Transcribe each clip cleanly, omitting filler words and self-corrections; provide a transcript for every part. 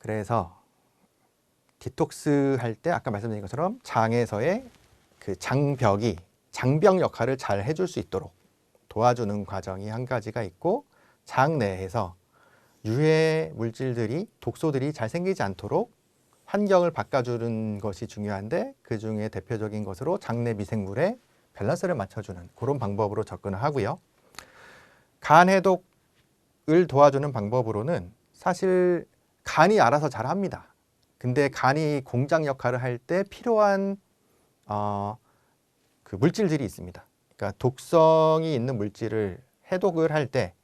그래서 디톡스 할 때 아까 말씀드린 것처럼 장에서의 그 장벽이 장벽 역할을 잘 해줄 수 있도록 도와주는 과정이 한 가지가 있고, 장 내에서 유해 물질들이 독소들이 잘 생기지 않도록 환경을 바꿔주는 것이 중요한데, 그 중에 대표적인 것으로 장내 미생물의 밸런스를 맞춰주는 그런 방법으로 접근을 하고요. 간 해독을 도와주는 방법으로는 사실 간이 알아서 잘 합니다. 근데 간이 공장 역할을 할 때 필요한 그 물질들이 있습니다. 그러니까 독성이 있는 물질을 해독을 할 때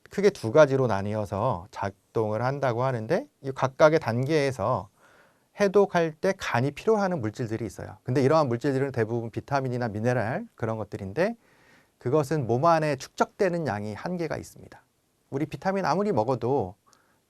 크게 두 가지로 나뉘어서 작동을 한다고 하는데, 이 각각의 단계에서 해독할 때 간이 필요하는 물질들이 있어요. 근데 이러한 물질들은 대부분 비타민이나 미네랄 그런 것들인데, 그것은 몸 안에 축적되는 양이 한계가 있습니다. 우리 비타민 아무리 먹어도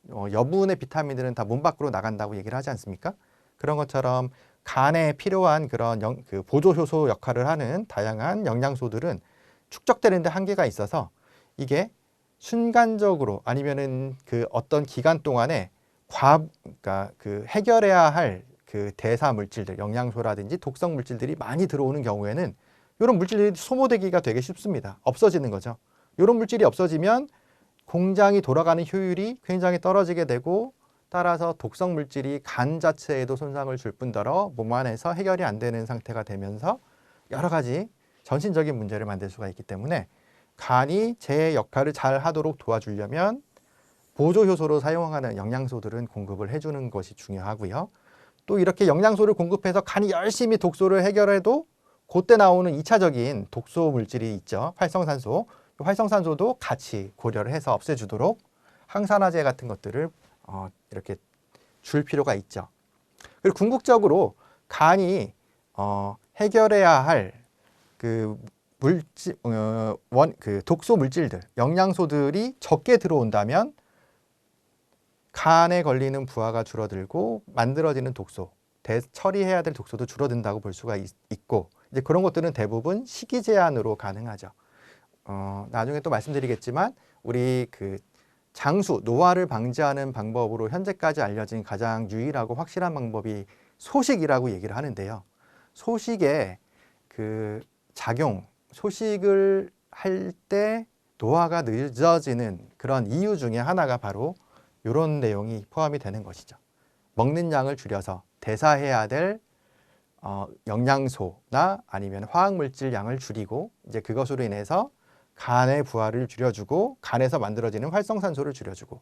여분의 비타민들은 다 몸 밖으로 나간다고 얘기를 하지 않습니까? 그런 것처럼 간에 필요한 그런 그 보조 효소 역할을 하는 다양한 영양소들은 축적되는데 한계가 있어서, 이게 순간적으로 아니면은 그 어떤 기간 동안에 그러니까 그 해결해야 할 그 대사 물질들, 영양소라든지 독성 물질들이 많이 들어오는 경우에는 이런 물질들이 소모되기가 되게 쉽습니다. 없어지는 거죠. 이런 물질이 없어지면 공장이 돌아가는 효율이 굉장히 떨어지게 되고, 따라서 독성 물질이 간 자체에도 손상을 줄 뿐더러 몸 안에서 해결이 안 되는 상태가 되면서 여러 가지 전신적인 문제를 만들 수가 있기 때문에, 간이 제 역할을 잘 하도록 도와주려면 보조 효소로 사용하는 영양소들은 공급을 해주는 것이 중요하고요. 또 이렇게 영양소를 공급해서 간이 열심히 독소를 해결해도 그때 나오는 2차적인 독소 물질이 있죠. 활성산소. 활성산소도 같이 고려를 해서 없애주도록 항산화제 같은 것들을 이렇게 줄 필요가 있죠. 그리고 궁극적으로 간이 해결해야 할 그 물질, 그 독소 물질들, 영양소들이 적게 들어온다면 간에 걸리는 부하가 줄어들고 만들어지는 독소, 처리해야 될 독소도 줄어든다고 볼 수가 있고, 이제 그런 것들은 대부분 식이 제한으로 가능하죠. 나중에 또 말씀드리겠지만, 우리 그 장수, 노화를 방지하는 방법으로 현재까지 알려진 가장 유일하고 확실한 방법이 소식이라고 얘기를 하는데요. 소식의 그 작용, 소식을 할 때 노화가 늦어지는 그런 이유 중에 하나가 바로 이런 내용이 포함이 되는 것이죠. 먹는 양을 줄여서 대사해야 될 영양소나 아니면 화학물질 양을 줄이고, 이제 그것으로 인해서 간의 부하를 줄여주고, 간에서 만들어지는 활성산소를 줄여주고,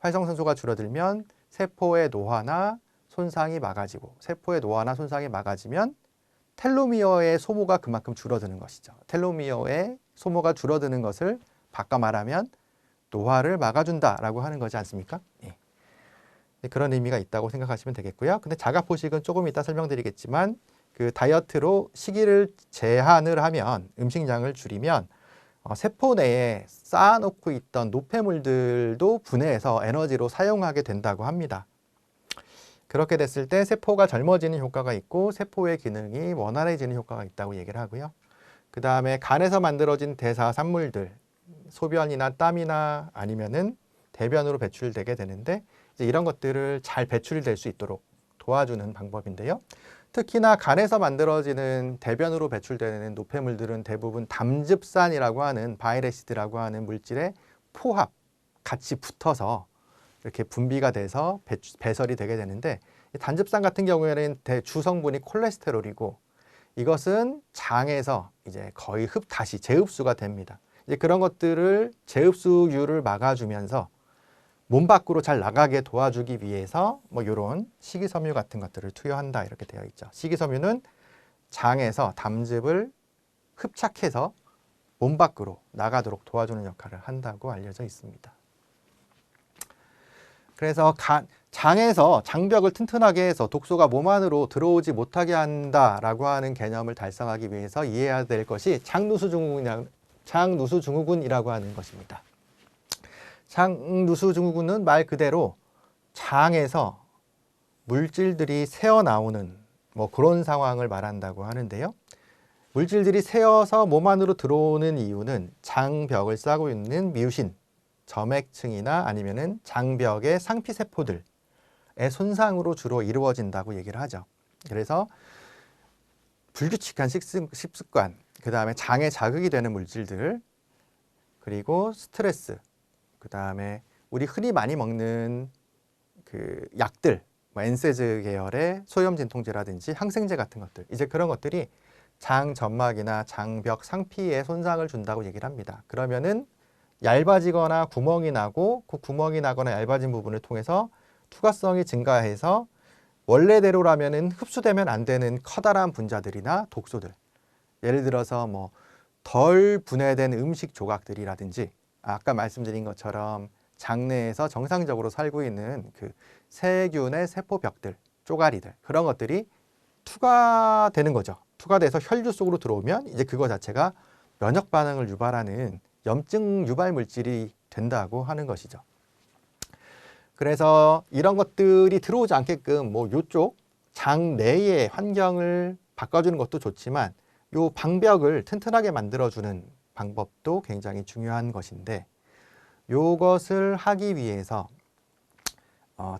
활성산소가 줄어들면 세포의 노화나 손상이 막아지고, 세포의 노화나 손상이 막아지면 텔로미어의 소모가 그만큼 줄어드는 것이죠. 텔로미어의 소모가 줄어드는 것을 바꿔 말하면 노화를 막아준다라고 하는 거지 않습니까? 예. 그런 의미가 있다고 생각하시면 되겠고요. 근데 자가포식은 조금 이따 설명드리겠지만, 그 다이어트로 식이를 제한을 하면, 음식량을 줄이면 세포 내에 쌓아놓고 있던 노폐물들도 분해해서 에너지로 사용하게 된다고 합니다. 그렇게 됐을 때 세포가 젊어지는 효과가 있고, 세포의 기능이 원활해지는 효과가 있다고 얘기를 하고요. 그 다음에 간에서 만들어진 대사 산물들, 소변이나 땀이나 아니면은 대변으로 배출되게 되는데, 이제 이런 것들을 잘 배출될 수 있도록 도와주는 방법인데요. 특히나 간에서 만들어지는 대변으로 배출되는 노폐물들은 대부분 담즙산이라고 하는 바이레시드라고 하는 물질의 포합, 같이 붙어서 이렇게 분비가 돼서 배설이 되게 되는데, 담즙산 같은 경우에는 주성분이 콜레스테롤이고, 이것은 장에서 이제 거의 다시 재흡수가 됩니다. 이제 그런 것들을 재흡수율을 막아주면서 몸 밖으로 잘 나가게 도와주기 위해서 뭐 이런 식이섬유 같은 것들을 투여한다, 이렇게 되어 있죠. 식이섬유는 장에서 담즙을 흡착해서 몸 밖으로 나가도록 도와주는 역할을 한다고 알려져 있습니다. 그래서 장에서 장벽을 튼튼하게 해서 독소가 몸 안으로 들어오지 못하게 한다라고 하는 개념을 달성하기 위해서 이해해야 될 것이 장누수증후군이라고 하는 것입니다. 장누수증후군은 말 그대로 장에서 물질들이 새어나오는 뭐 그런 상황을 말한다고 하는데요. 물질들이 새어서 몸 안으로 들어오는 이유는 장벽을 싸고 있는 미우신, 점액층이나 아니면은 장벽의 상피세포들, 손상으로 주로 이루어진다고 얘기를 하죠. 그래서 불규칙한 식습관, 그 다음에 장에 자극이 되는 물질들, 그리고 스트레스, 그 다음에 우리 흔히 많이 먹는 그 약들, 뭐 엔세즈 계열의 소염 진통제라든지 항생제 같은 것들, 이제 그런 것들이 장 점막이나 장벽 상피에 손상을 준다고 얘기를 합니다. 그러면은 얇아지거나 구멍이 나고 그 구멍이 나거나 얇아진 부분을 통해서 투과성이 증가해서 원래대로라면은 흡수되면 안 되는 커다란 분자들이나 독소들, 예를 들어서 뭐 덜 분해된 음식 조각들이라든지 아까 말씀드린 것처럼 장내에서 정상적으로 살고 있는 그 세균의 세포벽들, 쪼가리들, 그런 것들이 투과되는 거죠. 투과돼서 혈류 속으로 들어오면 이제 그거 자체가 면역 반응을 유발하는 염증 유발 물질이 된다고 하는 것이죠. 그래서 이런 것들이 들어오지 않게끔 뭐 요쪽 장 내의 환경을 바꿔주는 것도 좋지만 요 방벽을 튼튼하게 만들어주는 방법도 굉장히 중요한 것인데, 요것을 하기 위해서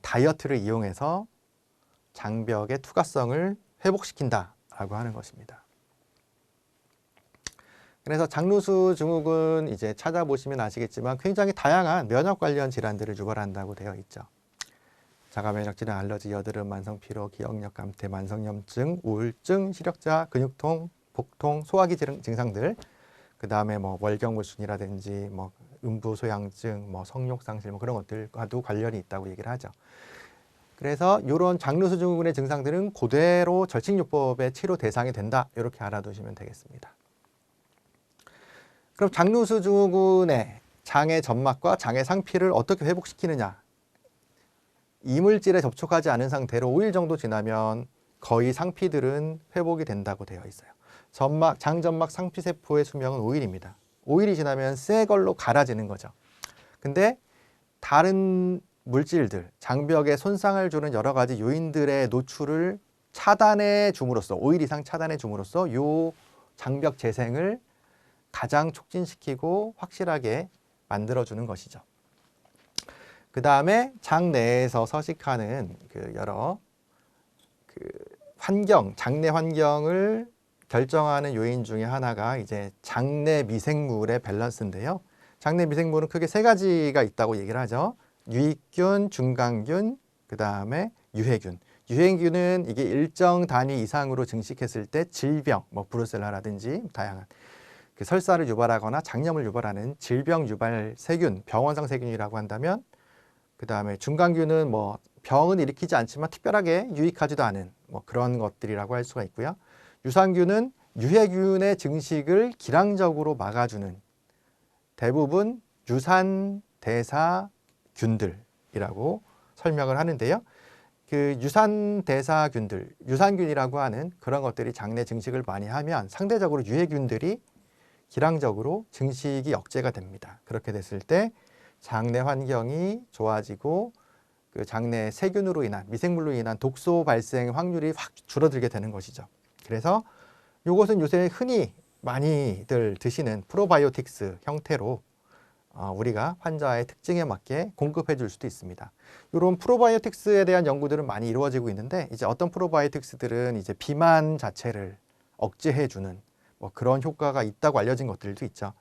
다이어트를 이용해서 장벽의 투과성을 회복시킨다라고 하는 것입니다. 그래서 장루수 증후군 이제 찾아보시면 아시겠지만 굉장히 다양한 면역 관련 질환들을 유발한다고 되어 있죠. 자가면역 질환, 알러지, 여드름, 만성피로, 기억력 감퇴, 만성염증, 우울증, 시력저하, 근육통, 복통, 소화기 증상들, 그 다음에 뭐 월경물순이라든지 뭐 음부소양증, 뭐 성욕상실, 뭐 그런 것들과도 관련이 있다고 얘기를 하죠. 그래서 이런 장루수 증후군의 증상들은 그대로 절칙요법의 치료 대상이 된다, 이렇게 알아두시면 되겠습니다. 그럼 장루수 증후군의 장의 점막과 장의 상피를 어떻게 회복시키느냐? 이물질에 접촉하지 않은 상태로 5일 정도 지나면 거의 상피들은 회복이 된다고 되어 있어요. 장점막 상피세포의 수명은 5일입니다. 5일이 지나면 새 걸로 갈아지는 거죠. 근데 다른 물질들, 장벽에 손상을 주는 여러 가지 요인들의 노출을 차단해 줌으로써, 5일 이상 차단해 줌으로써 요 장벽 재생을 가장 촉진시키고 확실하게 만들어주는 것이죠. 그 다음에 장 내에서 서식하는 그 여러 장내 환경을 결정하는 요인 중에 하나가 이제 장내 미생물의 밸런스인데요. 장내 미생물은 크게 세 가지가 있다고 얘기를 하죠. 유익균, 중간균, 그 다음에 유해균. 유해균은 이게 일정 단위 이상으로 증식했을 때 질병, 뭐 브루셀라라든지 다양한 그 설사를 유발하거나 장염을 유발하는 질병 유발 세균, 병원상 세균이라고 한다면, 그 다음에 중간균은 뭐 병은 일으키지 않지만 특별하게 유익하지도 않은 뭐 그런 것들이라고 할 수가 있고요. 유산균은 유해균의 증식을 기량적으로 막아주는 대부분 유산대사균들이라고 설명을 하는데요. 그 유산대사균들, 유산균이라고 하는 그런 것들이 장내 증식을 많이 하면 상대적으로 유해균들이 기량적으로 증식이 억제가 됩니다. 그렇게 됐을 때 장내 환경이 좋아지고 그 장내 세균으로 인한, 미생물로 인한 독소 발생 확률이 확 줄어들게 되는 것이죠. 그래서 이것은 요새 흔히 많이들 드시는 프로바이오틱스 형태로 우리가 환자의 특징에 맞게 공급해 줄 수도 있습니다. 이런 프로바이오틱스에 대한 연구들은 많이 이루어지고 있는데, 이제 어떤 프로바이오틱스들은 이제 비만 자체를 억제해 주는 뭐 그런 효과가 있다고 알려진 것들도 있죠.